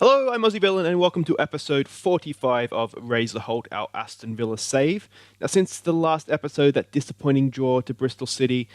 Hello, I'm Aussie Villain, and welcome to episode 45 of Raise the Holt, our Aston Villa save. Now, since the last episode, that disappointing draw to Bristol City,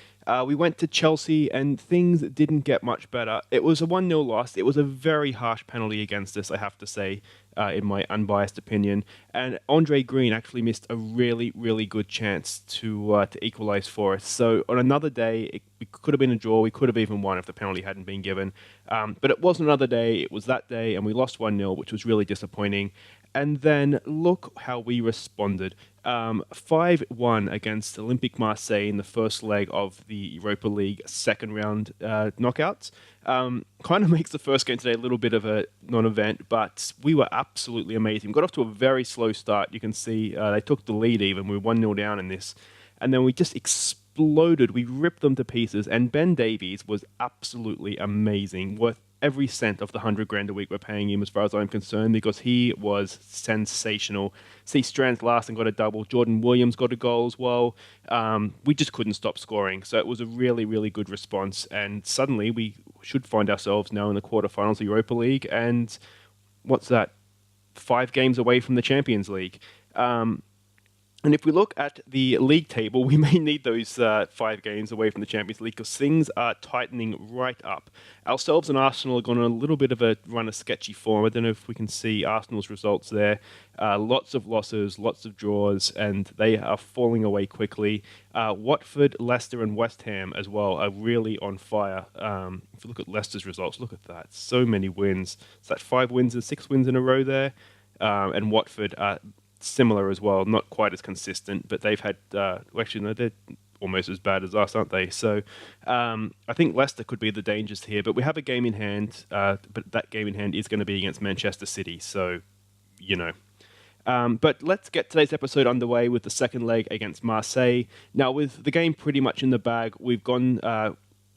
we went to Chelsea, and things didn't get much better. It was a 1-0 loss. It was a very harsh penalty against us, I have to say, in my unbiased opinion. And Andre Green actually missed a really, really good chance to equalise for us. So on another day, it could have been a draw. We could have even won if the penalty hadn't been given. But it wasn't another day. It was that day, and we lost 1-0, which was really disappointing. And then look how we responded. 5-1 against Olympique Marseille in the first leg of the Europa League second round knockouts. Kind of makes the first game today a little bit of a non-event, but we were absolutely amazing. We got off to a very slow start. You can see they took the lead even. We were 1-0 down in this. And then we just exploded. We ripped them to pieces. And Ben Davies was absolutely amazing. Worth every cent of the 100 grand a week we're paying him, as far as I'm concerned, because he was sensational. See Strands last and got a double. Jordan Williams got a goal as well. We just couldn't stop scoring. So it was a really, really good response. And suddenly we should find ourselves now in the quarterfinals of the Europa League. And what's that? 5 games away from the Champions League. And if we look at the league table, we may need those 5 games away from the Champions League because things are tightening right up. Ourselves and Arsenal are going on a little bit of a run of sketchy form. I don't know if we can see Arsenal's results there. Lots of losses, lots of draws, and they are falling away quickly. Watford, Leicester, and West Ham as well are really on fire. If you look at Leicester's results, look at that. So many wins. It's that 5 wins and 6 wins in a row there. And Watford are similar as well, not quite as consistent, but they've had, actually, no, they're almost as bad as us, aren't they? So I think Leicester could be the dangers here, but we have a game in hand, but that game in hand is going to be against Manchester City, so, you know. But let's get today's episode underway with the second leg against Marseille. Now, with the game pretty much in the bag, we've gone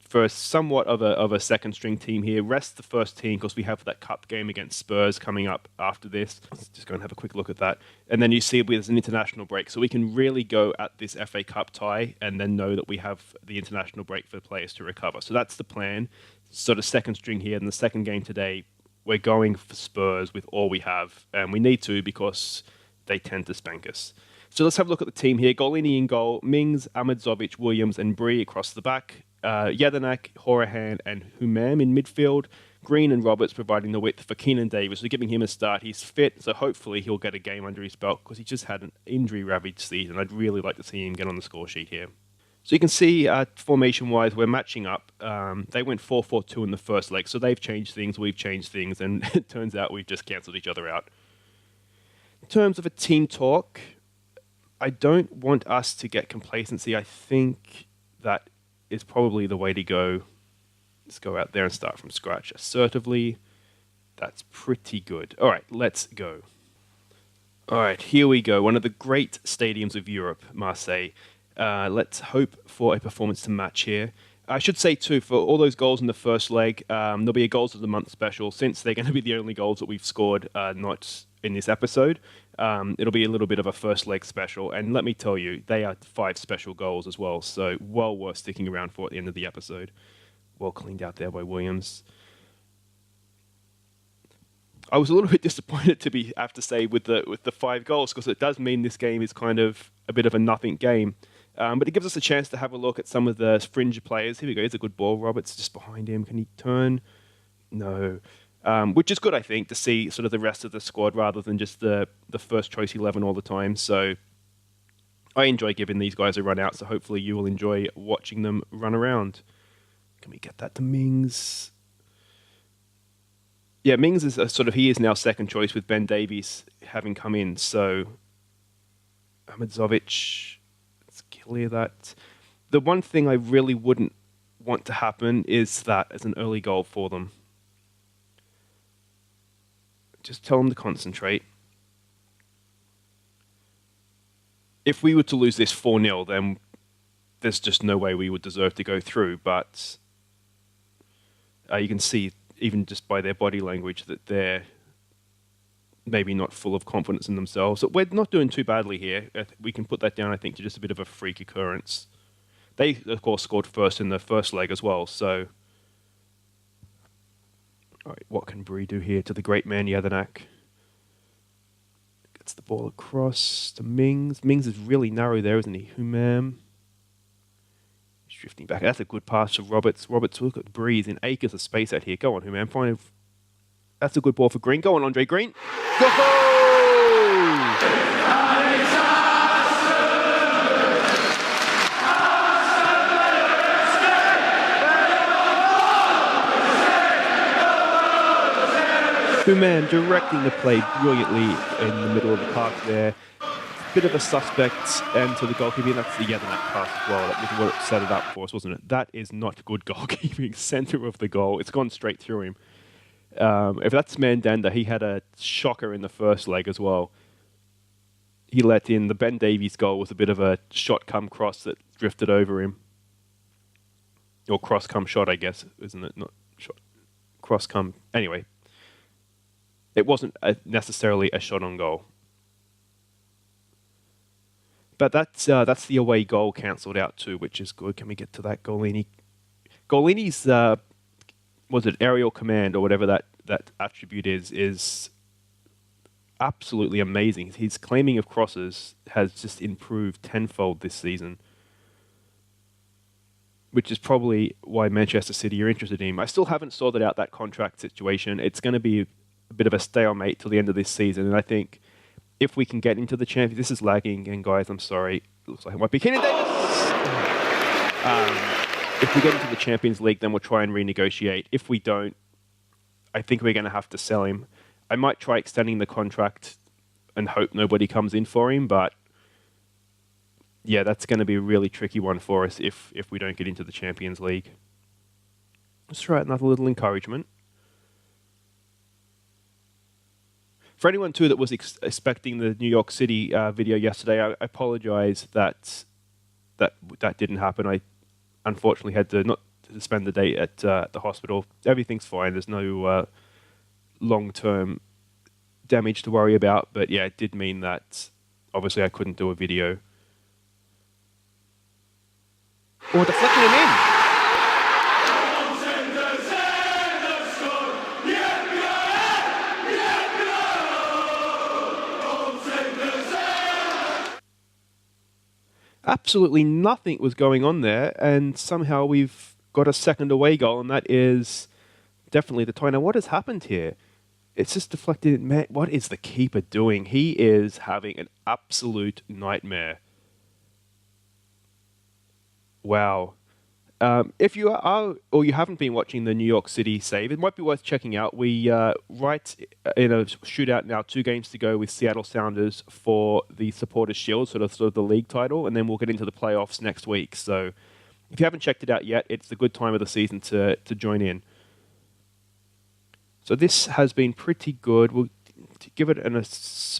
for somewhat of a second string team here. Rest the first team because we have that cup game against Spurs coming up after this. Let's just go and have a quick look at that. And then you see there's an international break. So we can really go at this FA Cup tie and then know that we have the international break for the players to recover. So that's the plan. Sort of second string here. In the second game today, we're going for Spurs with all we have. And we need to because they tend to spank us. So let's have a look at the team here. Golini in goal, Mings, Ahmedzovic, Williams, and Bree across the back. Jedinak, Horahan, and Humam in midfield. Green and Roberts providing the width for Keenan Davis. We're giving him a start. He's fit, so hopefully he'll get a game under his belt because he just had an injury-ravaged season. I'd really like to see him get on the score sheet here. So you can see, formation-wise, we're matching up. They went 4-4-2 in the first leg, so they've changed things, we've changed things, and it turns out we've just cancelled each other out. In terms of a team talk, I don't want us to get complacency. I think that is probably the way to go. Let's go out there and start from scratch assertively. That's pretty good. All right, let's go. All right, here we go. One of the great stadiums of Europe, Marseille. Let's hope for a performance to match here. I should say, too, for all those goals in the first leg, there'll be a Goals of the Month special. Since they're going to be the only goals that we've scored, not in this episode, it'll be a little bit of a first leg special. And let me tell you, they are 5 special goals as well. So well worth sticking around for at the end of the episode. Well cleaned out there by Williams. I was a little bit disappointed, I have to say, with the 5 goals, because it does mean this game is kind of a bit of a nothing game. But it gives us a chance to have a look at some of the fringe players. Here we go. Here's a good ball. Roberts just behind him. Can he turn? No. Which is good, I think, to see sort of the rest of the squad rather than just the first choice 11 all the time. So I enjoy giving these guys a run out, so hopefully you will enjoy watching them run around. Can we get that to Mings? Yeah, Mings is he is now second choice with Ben Davies having come in. So Ahmedzovic, let's clear that. The one thing I really wouldn't want to happen is that as an early goal for them. Just tell them to concentrate. If we were to lose this 4-0, then there's just no way we would deserve to go through. But you can see, even just by their body language, that they're maybe not full of confidence in themselves. So we're not doing too badly here. We can put that down, I think, to just a bit of a freak occurrence. They, of course, scored first in the first leg as well, so All right, what can Bree do here to the great man Yadanak? Gets the ball across to Mings. Mings is really narrow there, isn't he? Humam. He's drifting back. That's a good pass to Roberts. Roberts, look at Breeze in acres of space out here. Go on, Humam. That's a good ball for Green. Go on, Andre Green. Go! Man directing the play brilliantly in the middle of the park there. Bit of a suspect end to the goalkeeping. That's the Yadanak pass as well. That was what it set it up for us, wasn't it? That is not good goalkeeping. Center of the goal. It's gone straight through him. If that's Mandanda, he had a shocker in the first leg as well. He let in the Ben Davies goal was a bit of a shot come cross that drifted over him. Or cross come shot, I guess, isn't it? Not shot. Cross come. Anyway. It wasn't necessarily a shot on goal. But that's the away goal cancelled out too, which is good. Can we get to that Golini? Golini's, was it aerial command or whatever that attribute is absolutely amazing. His claiming of crosses has just improved tenfold this season, which is probably why Manchester City are interested in him. I still haven't sorted out that contract situation. It's going to be a bit of a stalemate till the end of this season, and I think if we can get into the Champions, this is lagging, and guys, I'm sorry, it looks like it might be Keenan Davis. If we get into the Champions League, then we'll try and renegotiate. If we don't, I think we're going to have to sell him. I might try extending the contract and hope nobody comes in for him, but yeah, that's going to be a really tricky one for us if we don't get into the Champions League. Let's try another little encouragement. For anyone, too, that was expecting the New York City video yesterday, I apologize that didn't happen. I unfortunately had to spend the day at the hospital. Everything's fine. There's no long-term damage to worry about. But, yeah, it did mean that, obviously, I couldn't do a video. Or deflecting him in. Absolutely nothing was going on there, and somehow we've got a second away goal, and that is definitely the tie. Now, what has happened here? It's just deflected. Man, what is the keeper doing? He is having an absolute nightmare. Wow. If you are, or you haven't been watching the New York City save, it might be worth checking out. We right in a shootout now, 2 games to go with Seattle Sounders for the Supporters' Shield, sort of the league title, and then we'll get into the playoffs next week. So if you haven't checked it out yet, it's a good time of the season to join in. So this has been pretty good. We'll give it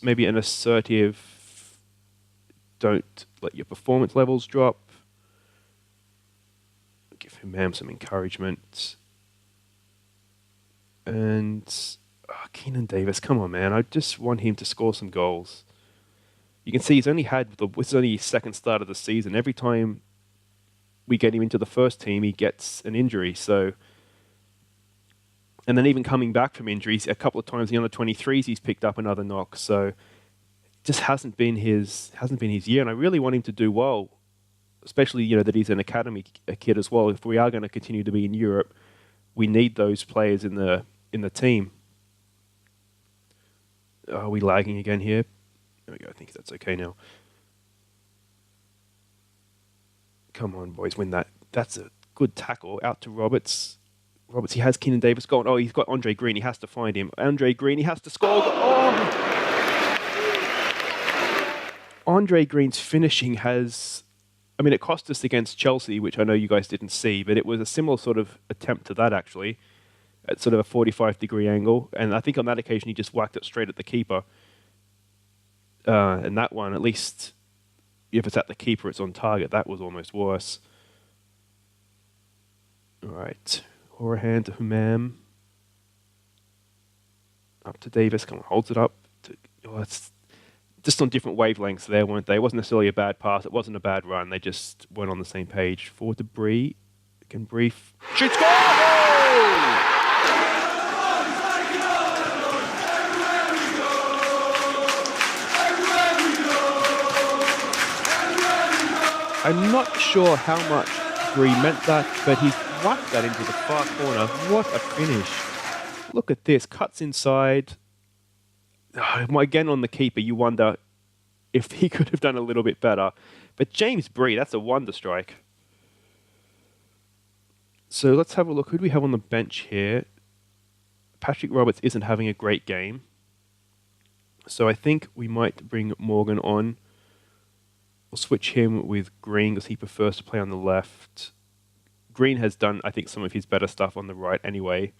maybe an assertive, don't let your performance levels drop. Give him some encouragement. And Keenan Davis, come on, man. I just want him to score some goals. You can see he's only it's only his second start of the season. Every time we get him into the first team, he gets an injury. So, and then even coming back from injuries, a couple of times in the under-23s, he's picked up another knock. So, it just hasn't been his year. And I really want him to do well. Especially, that he's an academy kid as well. If we are going to continue to be in Europe, we need those players in the team. Are we lagging again here? There we go. I think that's okay now. Come on, boys, win that. That's a good tackle out to Roberts. Roberts, he has Keenan Davis going. Oh, he's got Andre Green. He has to find him. Andre Green, he has to score. Oh! Andre Green's finishing has... it cost us against Chelsea, which I know you guys didn't see, but it was a similar sort of attempt to that, actually, at sort of a 45-degree angle. And I think on that occasion, he just whacked it straight at the keeper. And that one, at least, if it's at the keeper, it's on target. That was almost worse. All right. Horahan to Humam. Up to Davis. Come on, holds it up. It's just on different wavelengths there, weren't they? It wasn't necessarily a bad pass. It wasn't a bad run. They just weren't on the same page. Forward to Bree. Can brief. Shoots goal! I'm not sure how much Bree meant that, but he's whacked that into the far corner. What a finish. Look at this. Cuts inside. Again on the keeper, you wonder if he could have done a little bit better. But James Bree, that's a wonder strike. So let's have a look. Who do we have on the bench here? Patrick Roberts isn't having a great game. So I think we might bring Morgan on. We'll switch him with Green because he prefers to play on the left. Green has done, I think, some of his better stuff on the right anyway.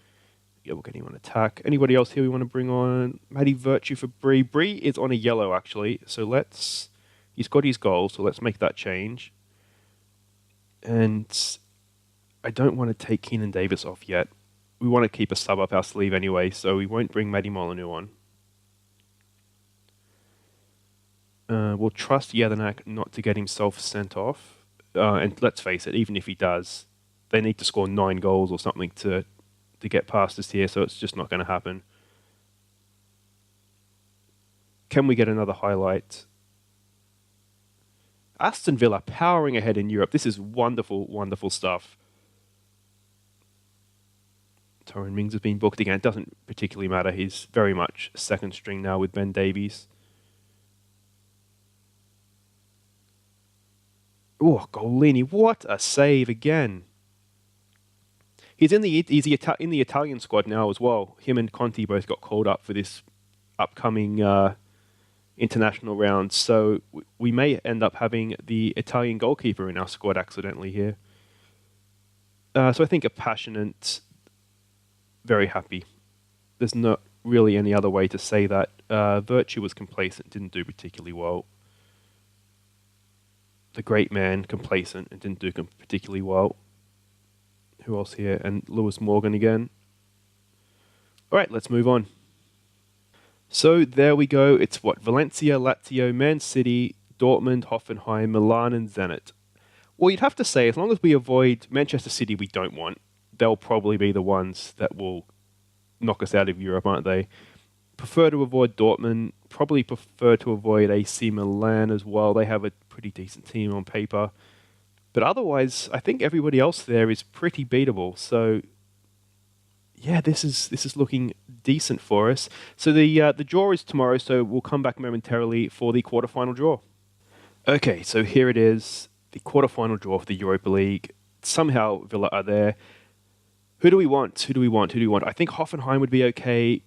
Yeah, we'll get him on attack. Anybody else here we want to bring on? Matty Virtue for Bree. Bree is on a yellow, actually. So he's got his goal, so let's make that change. And I don't want to take Keenan Davis off yet. We want to keep a sub up our sleeve anyway, so we won't bring Matty Molyneux on. We'll trust Yadanak not to get himself sent off. And let's face it, even if he does, they need to score 9 goals or something to get past us here, so it's just not going to happen. Can we get another highlight? Aston Villa powering ahead in Europe. This is wonderful, wonderful stuff. Tyrone Mings has been booked again. It doesn't particularly matter. He's very much second string now with Ben Davies. Oh, Golini, what a save again. He's in the Italian squad now as well. Him and Conti both got called up for this upcoming international round. So we may end up having the Italian goalkeeper in our squad accidentally here. So I think a passionate, very happy. There's not really any other way to say that. Virtue was complacent, didn't do particularly well. The great man, complacent, and didn't do particularly well. Who else here? And Lewis Morgan again. All right, let's move on. So there we go. It's Valencia, Lazio, Man City, Dortmund, Hoffenheim, Milan, and Zenit. Well, you'd have to say, as long as we avoid Manchester City, we don't want, they'll probably be the ones that will knock us out of Europe, aren't they? Prefer to avoid Dortmund. Probably prefer to avoid AC Milan as well. They have a pretty decent team on paper. But otherwise, I think everybody else there is pretty beatable. So, yeah, this is looking decent for us. So the draw is tomorrow, so we'll come back momentarily for the quarterfinal draw. Okay, so here it is, the quarterfinal draw for the Europa League. Somehow Villa are there. Who do we want? I think Hoffenheim would be okay.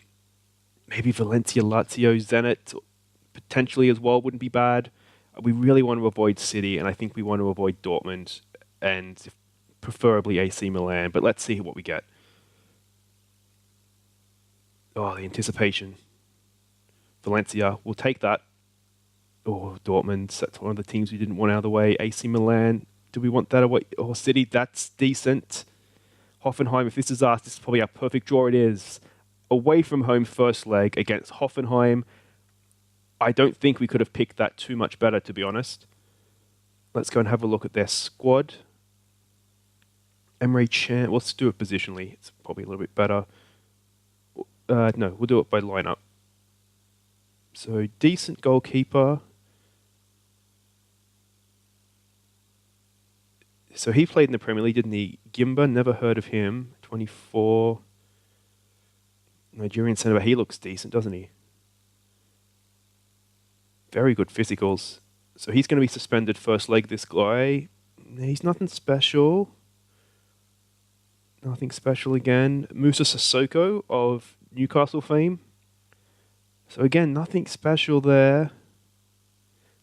Maybe Valencia, Lazio, Zenit, potentially as well, wouldn't be bad. We really want to avoid City, and I think we want to avoid Dortmund, and preferably AC Milan. But let's see what we get. Oh, the anticipation. Valencia, we'll take that. Oh, Dortmund, that's one of the teams we didn't want out of the way. AC Milan, do we want that away? Oh, City, that's decent. Hoffenheim, if this is us, this is probably our perfect draw. It is. Away from home first leg against Hoffenheim. I don't think we could have picked that too much better, to be honest. Let's go and have a look at their squad. Emre Can, let's do it positionally. It's probably a little bit better. No, we'll do it by lineup. So, decent goalkeeper. So he played in the Premier League, didn't he? Gimba, never heard of him. 24. Nigerian centre back. He looks decent, doesn't he? Very good physicals. So he's going to be suspended first leg, this guy. He's nothing special. Nothing special again. Musa Sissoko of Newcastle fame. So again, nothing special there.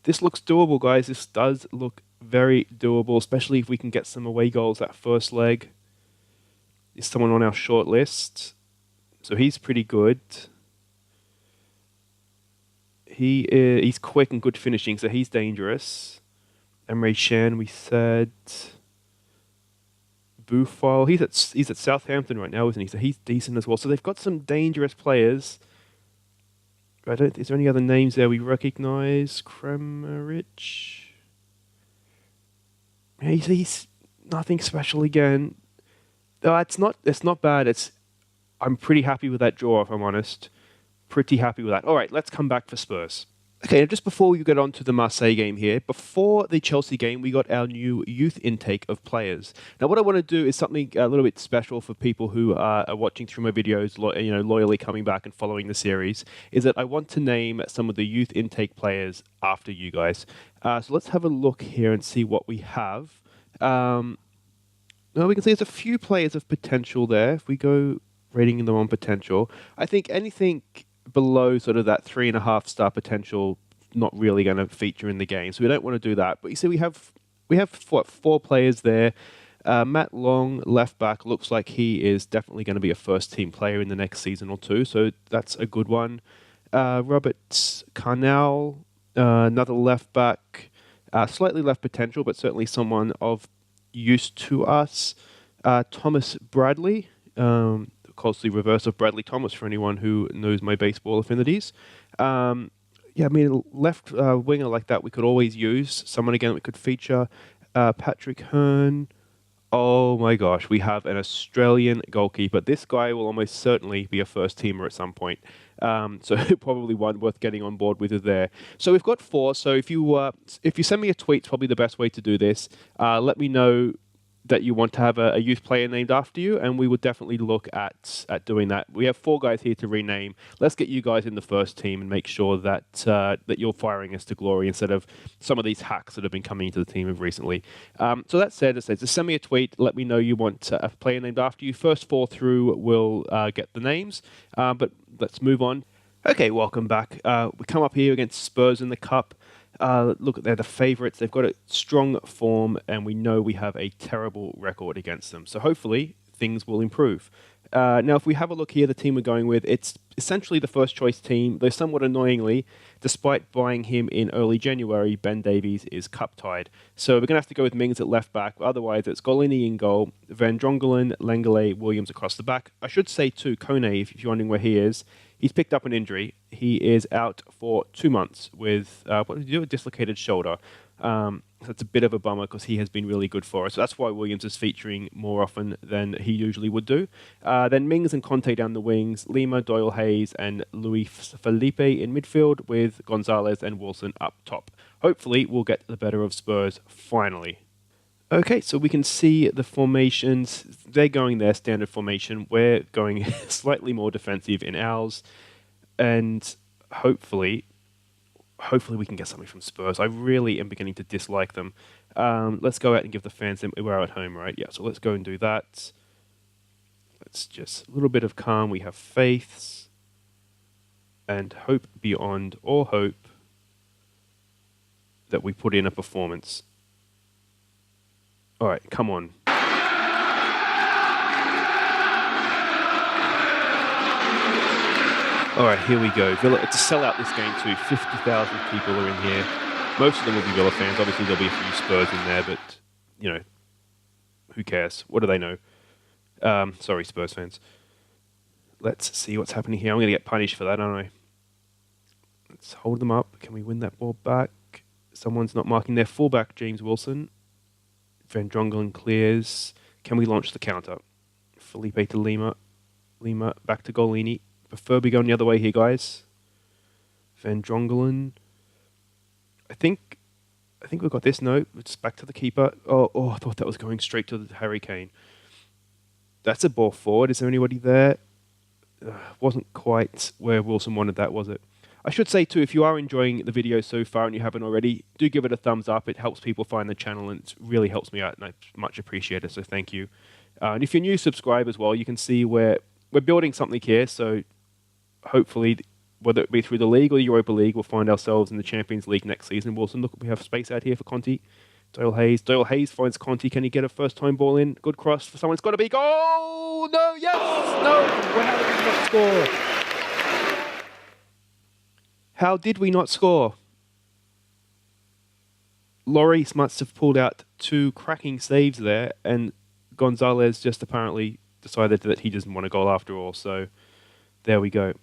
This looks doable, guys. This does look very doable, especially if we can get some away goals that first leg. Is someone on our short list? So he's pretty good. He's quick and good finishing, so he's dangerous. Emre Can, we said. Buffal, he's at Southampton right now, isn't he? So he's decent as well. So they've got some dangerous players. Is there any other names there we recognise? Kremerich. He's nothing special again. It's not bad. I'm pretty happy with that draw, if I'm honest. Pretty happy with that. All right, let's come back for Spurs. Okay, just before we get on to the Marseille game here, before the Chelsea game, we got our new youth intake of players. Now, what I want to do is something a little bit special for people who are watching through my videos, loyally coming back and following the series, is that I want to name some of the youth intake players after you guys. So let's have a look here and see what we have. Now, we can see there's a few players of potential there. If we go rating them on potential, I think anything below sort of that 3.5-star potential, not really going to feature in the game. So we don't want to do that. But you see, we have what, 4 players there. Matt Long, left back, looks like he is definitely going to be a first team player in the next season or two. So that's a good one. Robert Carnell, another left back, slightly left potential, but certainly someone of use to us. Thomas Bradley, of course, the reverse of Bradley Thomas for anyone who knows my baseball affinities. Yeah, I mean, left winger like that we could always use. Someone, again, we could feature. Patrick Hearn. Oh my gosh, we have an Australian goalkeeper. This guy will almost certainly be a first teamer at some point. So probably one worth getting on board with there. So we've got 4. So if you send me a tweet, it's probably the best way to do this. Let me know that you want to have a youth player named after you, and we would definitely look at doing that. We have 4 guys here to rename. Let's get you guys in the first team and make sure that that you're firing us to glory instead of some of these hacks that have been coming into the team recently. So that said, just send me a tweet. Let me know you want a player named after you. First 4 through will get the names, but let's move on. Okay, welcome back. We come up here against Spurs in the Cup. Look, they're the favourites. They've got a strong form, and we know we have a terrible record against them. So hopefully things will improve. Now, if we have a look here, the team we're going with, it's essentially the first choice team, though somewhat annoyingly, despite buying him in early January, Ben Davies is cup tied. So we're going to have to go with Mings at left back. Otherwise, it's Golini in goal, Van Drongelen, Lengele, Williams across the back. I should say too, Kone, if you're wondering where he is, he's picked up an injury. He is out for 2 months with, what did he do? A dislocated shoulder. That's a bit of a bummer because he has been really good for us. So that's why Williams is featuring more often than he usually would do. Then Mings and Conte down the wings, Lima, Doyle Hayes, and Luis Felipe in midfield with Gonzalez and Wilson up top. Hopefully, we'll get the better of Spurs finally. Okay, so we can see the formations. They're going their standard formation. We're going slightly more defensive in ours. And hopefully we can get something from Spurs. I really am beginning to dislike them. Let's go out and give the fans them. We're at home, right? Yeah, so let's go and do that. Let's just a little bit of calm. We have faiths and hope beyond all hope that we put in a performance. All right, come on. All right, here we go. Villa, to sell out this game too. 50,000 people are in here. Most of them will be Villa fans. Obviously, there'll be a few Spurs in there, but, who cares? What do they know? Sorry, Spurs fans. Let's see what's happening here. I'm going to get punished for that, aren't I? Let's hold them up. Can we win that ball back? Someone's not marking their fullback, James Wilson. Van Drongelen clears. Can we launch the counter? Felipe to Lima. Lima back to Golini. Prefer we going the other way here, guys. Van Drongelen. I think we've got this. No, it's back to the keeper. Oh, I thought that was going straight to the Harry Kane. That's a ball forward. Is there anybody there? Wasn't quite where Wilson wanted that, was it? I should say too, if you are enjoying the video so far and you haven't already, do give it a thumbs up. It helps people find the channel and it really helps me out, and I much appreciate it, so thank you. And if you're new, subscribe as well. You can see we're building something here, so hopefully, whether it be through the league or the Europa League, we'll find ourselves in the Champions League next season. Wilson, look, we have space out here for Conte. Doyle Hayes. Doyle Hayes finds Conte. Can he get a first-time ball in? Good cross for someone. It's got to be goal! No, yes! No! How did we not score? How did we not score? Lloris must have pulled out 2 cracking saves there, and Gonzalez just apparently decided that he doesn't want a goal after all, so there we go.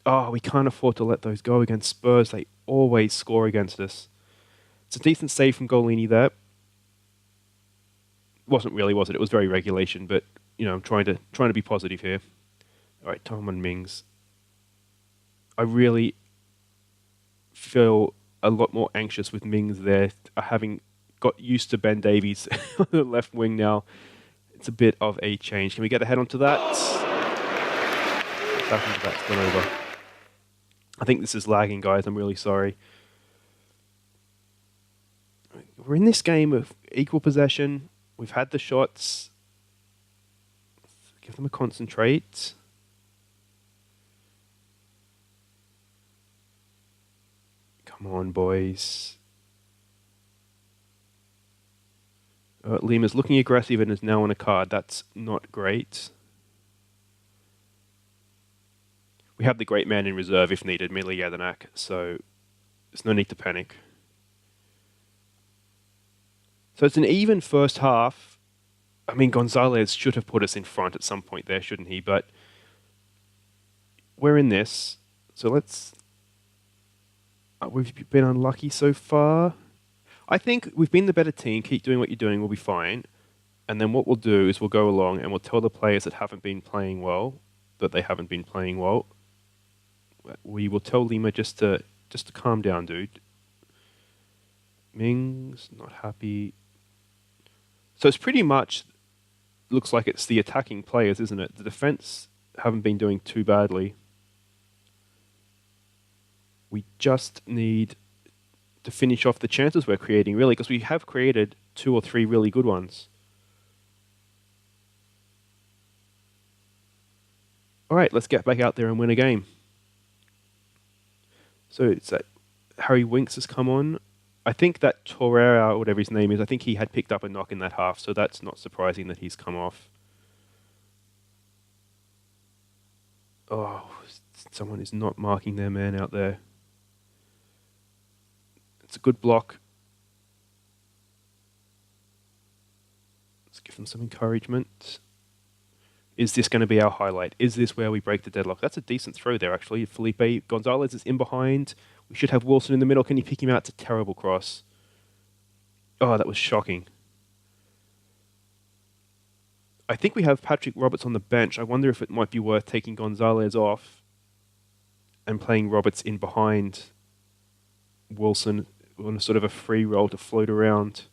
Oh, we can't afford to let those go against Spurs. They always score against us. It's a decent save from Golini there. Wasn't really, was it? It was very regulation, but I'm trying to be positive here. All right, Tom and Mings. I really feel a lot more anxious with Mings there, having got used to Ben Davies on the left wing now. It's a bit of a change. Can we get a head onto that? What's happened to that's gone over? I think this is lagging, guys. I'm really sorry. We're in this game of equal possession. We've had the shots. Give them a concentrate. Come on, boys. Lima's looking aggressive and is now on a card. That's not great. We have the great man in reserve if needed, Mila Jedinak, so there's no need to panic. So it's an even first half. I mean, Gonzalez should have put us in front at some point there, shouldn't he? But we're in this, so let's... we've been unlucky so far. I think we've been the better team. Keep doing what you're doing, we'll be fine. And then what we'll do is we'll go along and we'll tell the players that haven't been playing well that they haven't been playing well. We will tell Lima just to calm down, dude. Mings, not happy. So it's pretty much, looks like it's the attacking players, isn't it? The defense haven't been doing too badly. We just need to finish off the chances we're creating, really, because we have created 2 or 3 really good ones. All right, let's get back out there and win a game. So it's that Harry Winks has come on. I think that Torreira, or whatever his name is, I think he had picked up a knock in that half, so that's not surprising that he's come off. Oh, someone is not marking their man out there. It's a good block. Let's give them some encouragement. Is this going to be our highlight? Is this where we break the deadlock? That's a decent throw there, actually. Felipe Gonzalez is in behind. We should have Wilson in the middle. Can he pick him out? It's a terrible cross. Oh, that was shocking. I think we have Patrick Roberts on the bench. I wonder if it might be worth taking Gonzalez off and playing Roberts in behind Wilson on a sort of a free roll to float around.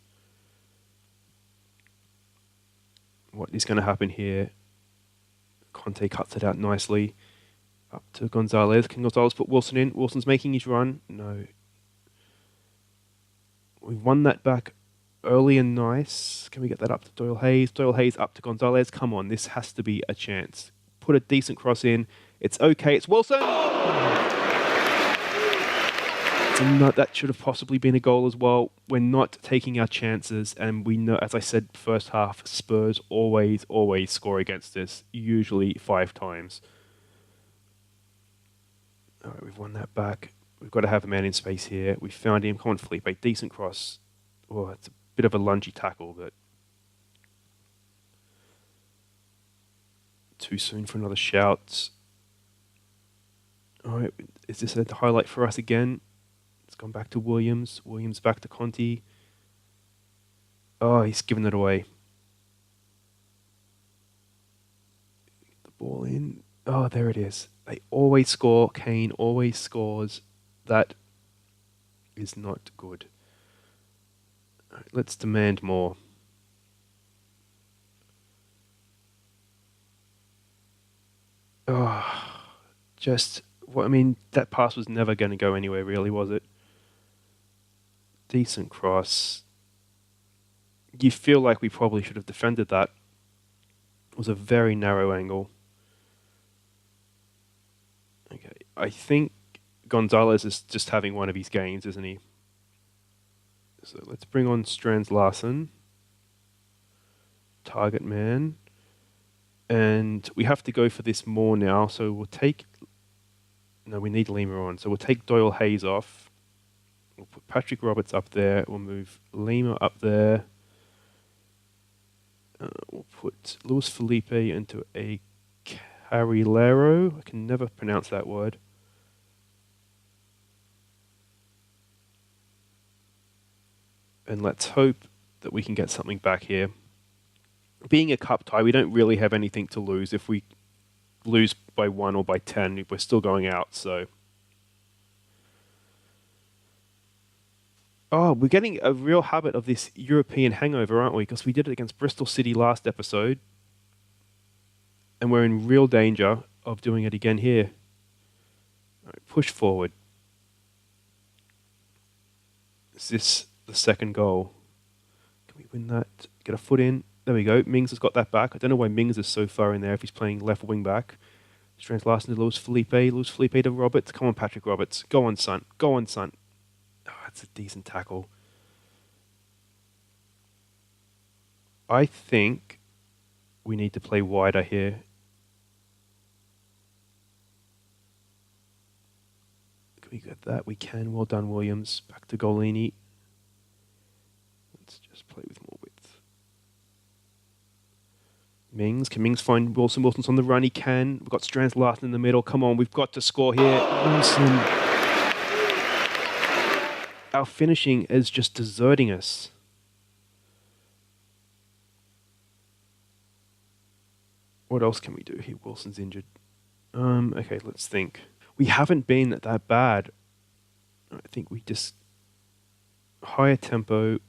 What is going to happen here? Conte cuts it out nicely. Up to Gonzalez. Can Gonzalez put Wilson in? Wilson's making his run. No. We've won that back early and nice. Can we get that up to Doyle Hayes? Doyle Hayes up to Gonzalez. Come on, this has to be a chance. Put a decent cross in. It's okay. It's Wilson! That should have possibly been a goal as well. We're not taking our chances, and we know, as I said, first half, Spurs always score against us, usually 5 times. All right, we've won that back. We've got to have a man in space here. We found him. Come on, Felipe. Decent cross. Oh, it's a bit of a lungy tackle, but too soon for another shout. All right, is this a highlight for us again? It's gone back to Williams. Williams back to Conte. Oh, he's given it away. Get the ball in. Oh, there it is. They always score. Kane always scores. That is not good. All right, let's demand more. Oh, I mean, that pass was never going to go anywhere, really, was it? Decent cross. You feel like we probably should have defended that. It was a very narrow angle. Okay, I think Gonzalez is just having one of his games, isn't he? So let's bring on Strands Larsen. Target man. And we have to go for this more now, so we'll take... No, we need Lima on. So we'll take Doyle Hayes off. We'll put Patrick Roberts up there. We'll move Lima up there. We'll put Luis Felipe into a Carrilero. I can never pronounce that word. And let's hope that we can get something back here. Being a cup tie, we don't really have anything to lose. If we lose by 1 or by 10, we're still going out, so... Oh, we're getting a real habit of this European hangover, aren't we? Because we did it against Bristol City last episode, and we're in real danger of doing it again here. All right, push forward. Is this the second goal? Can we win that? Get a foot in. There we go. Mings has got that back. I don't know why Mings is so far in there if he's playing left wing back. Strands Larson to Luis Felipe. Luis Felipe to Roberts. Come on, Patrick Roberts. Go on, son. Go on, son. Oh, that's a decent tackle. I think we need to play wider here. Can we get that? We can. Well done, Williams. Back to Golini. Let's just play with more width. Mings. Can Mings find Wilson? Wilson's on the run. He can. We've got Strands Larson in the middle. Come on, we've got to score here. Wilson. Our finishing is just deserting us. What else can we do here? Wilson's injured. Okay, let's think. We haven't been that bad. I think we just... higher tempo,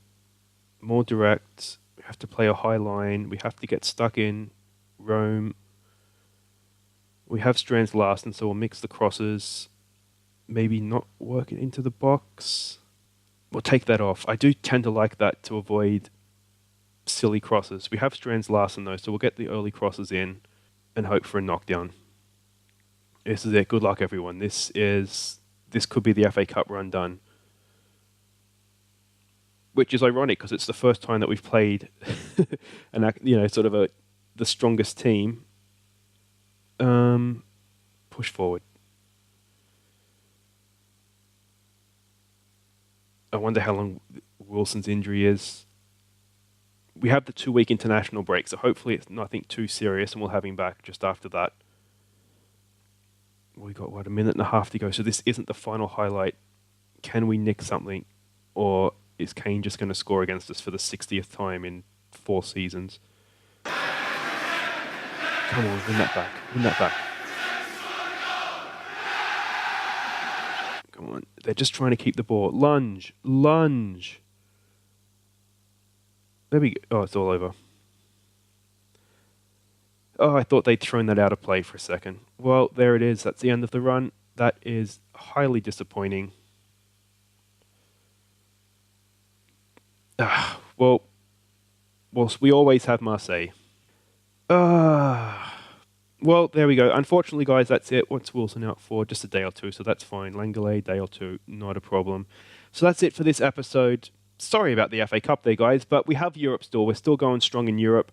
more direct. We have to play a high line. We have to get stuck in. Roam. We have Strands Larson, so we'll mix the crosses. Maybe not work it into the box. We'll take that off. I do tend to like that to avoid silly crosses. We have Strands Larson though, so we'll get the early crosses in and hope for a knockdown. This is it. Good luck, everyone. This could be the FA Cup run done. Which is ironic because it's the first time that we've played sort of the strongest team. Push forward. I wonder how long Wilson's injury is. We have the 2-week international break, so hopefully it's nothing too serious and we'll have him back just after that. We've got, a minute and a half to go, so this isn't the final highlight. Can we nick something? Or is Kane just going to score against us for the 60th time in 4 seasons? Come on, win that back. Win that back. Come on. They're just trying to keep the ball. Lunge. Lunge. There we go. Oh, it's all over. Oh, I thought they'd thrown that out of play for a second. Well, there it is. That's the end of the run. That is highly disappointing. Well, we always have Marseille. Well, there we go. Unfortunately, guys, that's it. What's Wilson out for? Just a day or two, so that's fine. Langley, day or two, not a problem. So that's it for this episode. Sorry about the FA Cup there, guys, but we have Europe still. We're still going strong in Europe.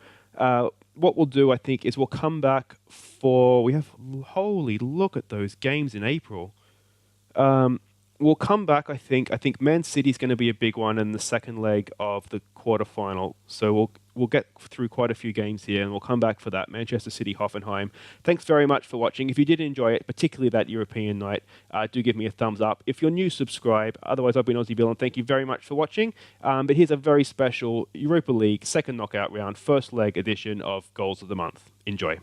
What we'll do, I think, is we'll come back for... Holy, look at those games in April. We'll come back, I think. I think Man City's going to be a big one in the second leg of the quarterfinal. So we'll get through quite a few games here, and we'll come back for that. Manchester City, Hoffenheim. Thanks very much for watching. If you did enjoy it, particularly that European night, do give me a thumbs up. If you're new, subscribe. Otherwise, I've been Aussie Bill, and thank you very much for watching. But here's a very special Europa League second knockout round, first leg edition of Goals of the Month. Enjoy.